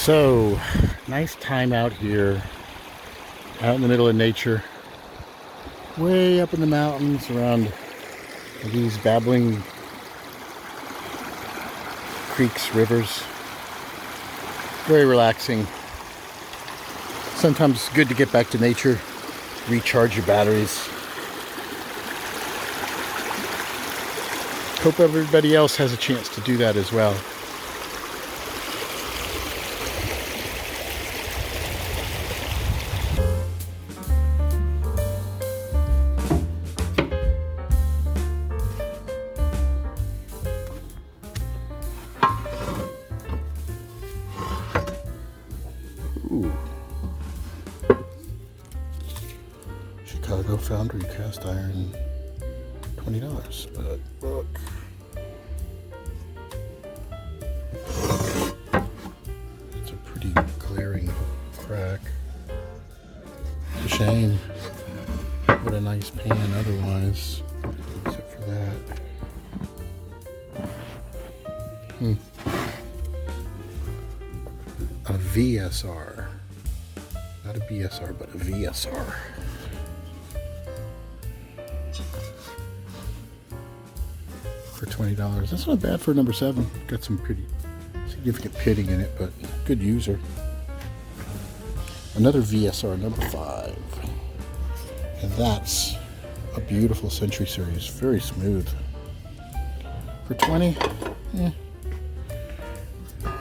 So, nice time out here, out in the middle of nature, way up in the mountains around these babbling creeks, rivers. Very relaxing. Sometimes it's good to get back to nature, recharge your batteries. Hope everybody else has a chance to do that as well. Ooh. Chicago Foundry cast iron, $20. But look, it's a pretty glaring crack. It's a shame. What a nice pan otherwise, except for that. A VSR. Not a BSR, but a VSR. For $20. That's not bad for a number 7. Got some pretty significant pitting in it, but good user. Another VSR, number 5. And that's a beautiful Century Series. Very smooth. For 20,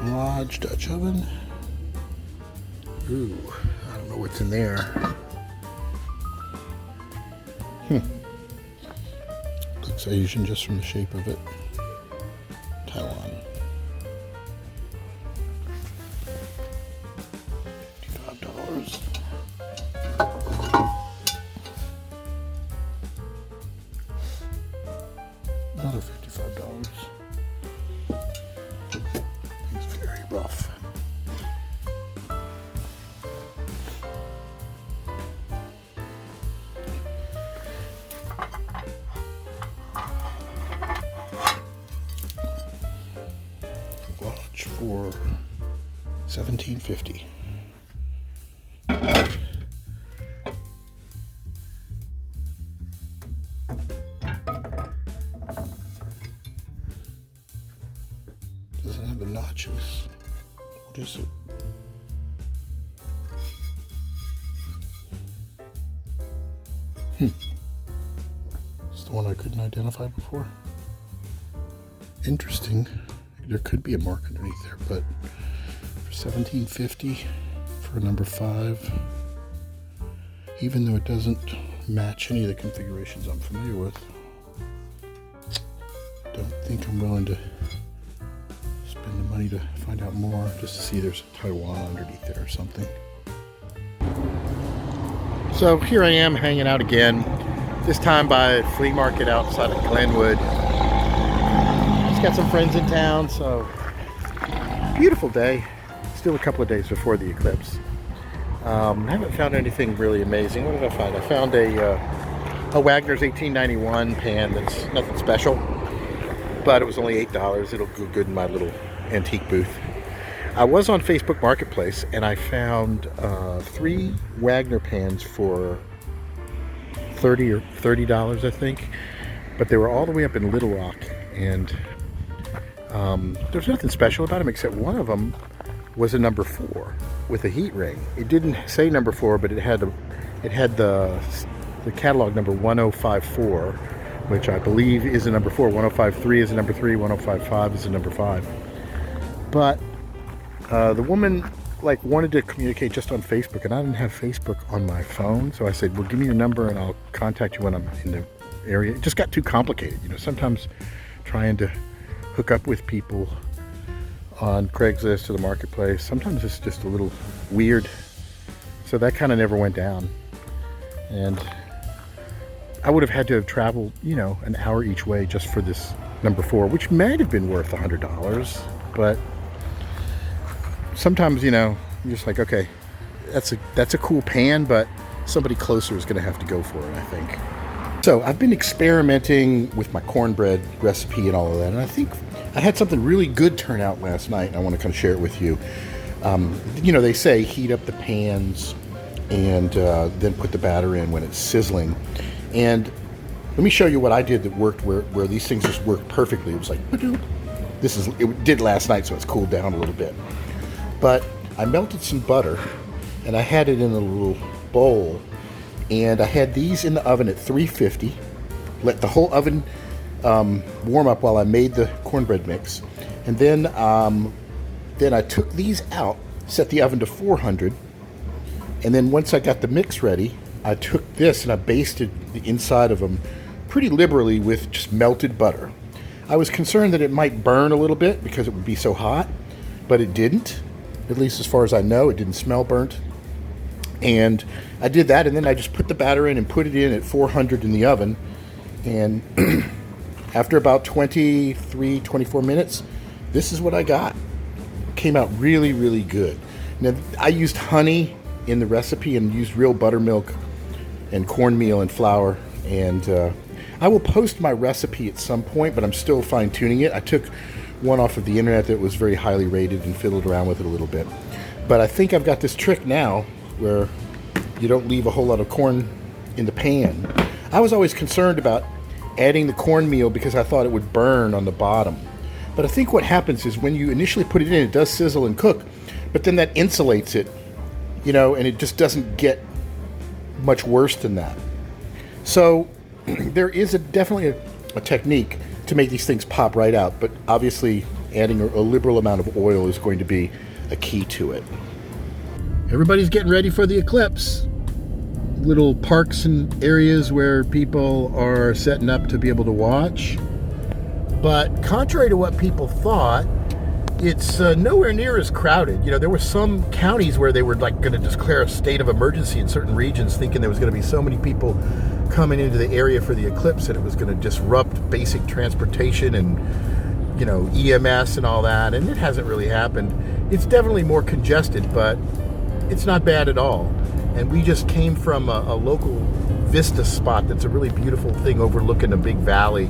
Lodge Dutch oven. Ooh, I don't know what's in there. Looks Asian just from the shape of it. Taiwan. $55. Another $55. It's very rough. Watch for $17.50. Doesn't have the notches. What is it? It's the one I couldn't identify before. Interesting. There could be a mark underneath there, but for $17.50 for a number 5, even though it doesn't match any of the configurations I'm familiar with, don't think I'm willing to spend the money to find out more, just to see there's a Taiwan underneath there or something. So here I am hanging out again, this time by a flea market outside of Glenwood. Just got some friends in town, so beautiful day. Still a couple of days before the eclipse. Haven't found anything really amazing. What did I find? I found a Wagner's 1891 pan that's nothing special, but it was only $8. It'll go good in my little antique booth. I was on Facebook Marketplace and I found 3 Wagner pans for $30 I think, but they were all the way up in Little Rock, and there's nothing special about them except one of them was a number 4 with a heat ring. It didn't say number 4, but it had the catalog number 1054, which I believe is a number 4. 1053 is a number 3. 1055 is a number 5. But the woman wanted to communicate just on Facebook, and I didn't have Facebook on my phone, so I said, well, give me your number and I'll contact you when I'm in the area. It just got too complicated, sometimes trying to hook up with people on Craigslist or the marketplace, sometimes it's just a little weird, so that kind of never went down. And I would have had to have traveled an hour each way just for this number 4, which might have been worth $100, but sometimes, you're just like, okay, that's a cool pan, but somebody closer is going to have to go for it, I think. So I've been experimenting with my cornbread recipe and all of that, and I think I had something really good turn out last night, and I want to kind of share it with you. You know, they say heat up the pans and then put the batter in when it's sizzling. And let me show you what I did that worked where these things just worked perfectly. It was like, it did last night, so it's cooled down a little bit. But I melted some butter and I had it in a little bowl, and I had these in the oven at 350. Let the whole oven warm up while I made the cornbread mix. And then I took these out, set the oven to 400, and then once I got the mix ready, I took this and I basted the inside of them pretty liberally with just melted butter. I was concerned that it might burn a little bit because it would be so hot, but it didn't. At least as far as I know, it didn't smell burnt. And I did that, and then I just put the batter in and put it in at 400 in the oven. And after about 24 minutes, this is what I got. It came out really, really good. Now, I used honey in the recipe and used real buttermilk and cornmeal and flour. And I will post my recipe at some point, but I'm still fine-tuning it. I took one off of the internet that was very highly rated and fiddled around with it a little bit. But I think I've got this trick now where you don't leave a whole lot of corn in the pan. I was always concerned about adding the cornmeal because I thought it would burn on the bottom. But I think what happens is when you initially put it in, it does sizzle and cook, but then that insulates it, you know, and it just doesn't get much worse than that. So there is definitely a technique to make these things pop right out, but obviously adding a liberal amount of oil is going to be a key to it. Everybody's getting ready for the eclipse. Little parks and areas where people are setting up to be able to watch. But contrary to what people thought, it's nowhere near as crowded. You know, there were some counties where they were like going to declare a state of emergency in certain regions, thinking there was going to be so many people coming into the area for the eclipse that it was going to disrupt basic transportation and, you know, EMS and all that. And it hasn't really happened. It's definitely more congested, but it's not bad at all. And we just came from a local vista spot that's a really beautiful thing overlooking a big valley.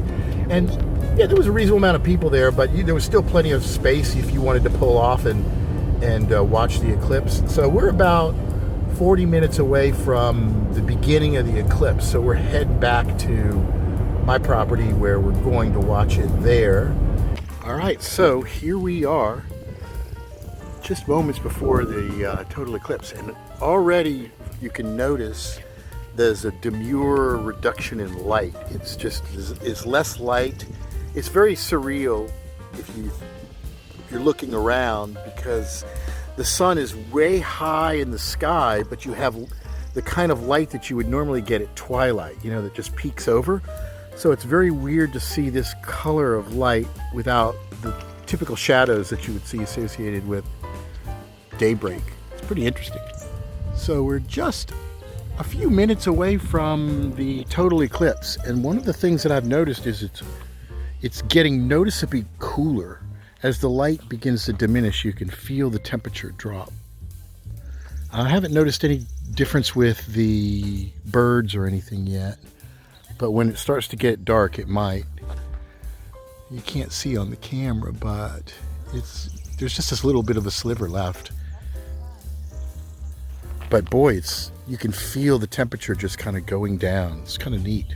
And yeah, there was a reasonable amount of people there, but there was still plenty of space if you wanted to pull off and watch the eclipse. So we're about 40 minutes away from the beginning of the eclipse. So we're heading back to my property where we're going to watch it there. All right, so here we are, just moments before the total eclipse, and already you can notice there's a demure reduction in light. It's just it's less light. It's very surreal if you're looking around, because the sun is way high in the sky, but you have the kind of light that you would normally get at twilight, you know, that just peeks over. So it's very weird to see this color of light without the typical shadows that you would see associated with daybreak. It's pretty interesting. So we're just a few minutes away from the total eclipse, and one of the things that I've noticed is it's getting noticeably cooler. As the light begins to diminish, you can feel the temperature drop. I haven't noticed any difference with the birds or anything yet, but when it starts to get dark, it might. You can't see on the camera, but there's just this little bit of a sliver left. But boy, you can feel the temperature just kind of going down. It's kind of neat.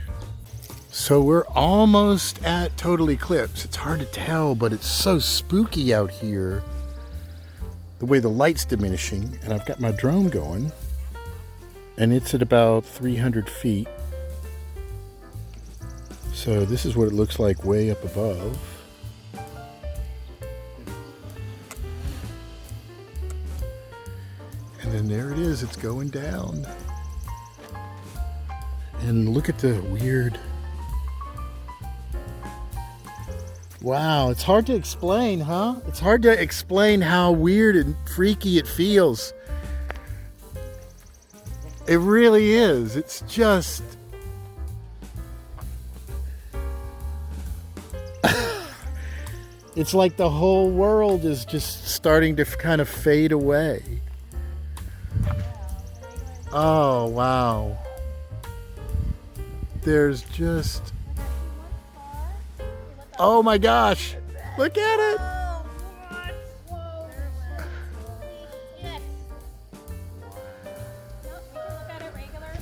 So we're almost at total eclipse. It's hard to tell, but it's so spooky out here, the way the light's diminishing. And I've got my drone going, and it's at about 300 feet. So this is what it looks like way up above. And then there it is, it's going down. And look at the weird... Wow, it's hard to explain, huh? It's hard to explain how weird and freaky it feels. It really is. It's just... It's like the whole world is just starting to kind of fade away. Oh, wow. There's just... Oh my gosh! Look at it!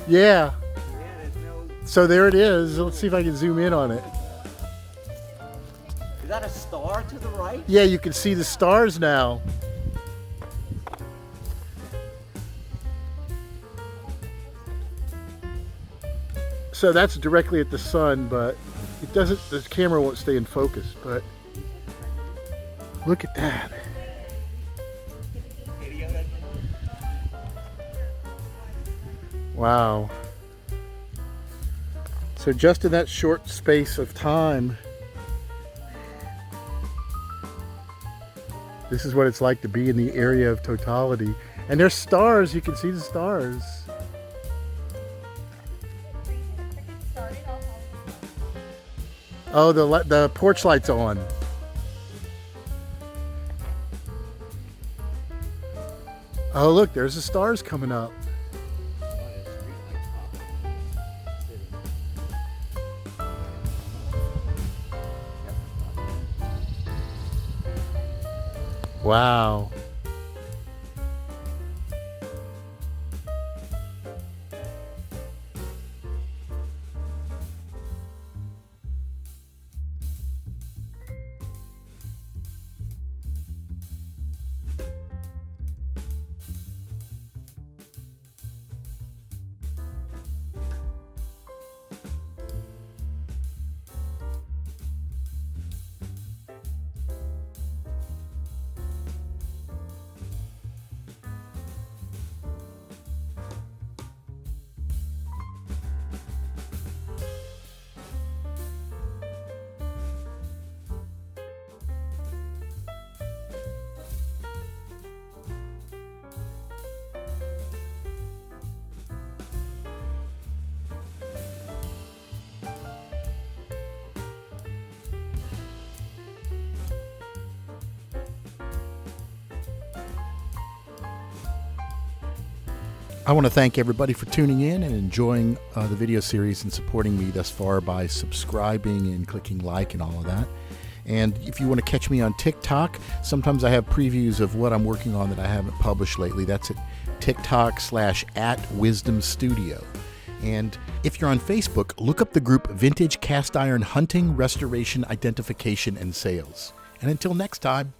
Yeah. Yeah, there's no... So there it is. Let's see if I can zoom in on it. Is that a star to the right? Yeah, you can see the stars now. So that's directly at the sun, but it doesn't, the camera won't stay in focus, but look at that. Wow. So just in that short space of time, this is what it's like to be in the area of totality. And there's stars, you can see the stars. Oh, the porch light's on. Oh, look, there's the stars coming up. Wow. I want to thank everybody for tuning in and enjoying the video series and supporting me thus far by subscribing and clicking like and all of that. And if you want to catch me on TikTok, sometimes I have previews of what I'm working on that I haven't published lately. That's at TikTok/@WisdomStudio. And if you're on Facebook, look up the group Vintage Cast Iron Hunting, Restoration, Identification, and Sales. And until next time,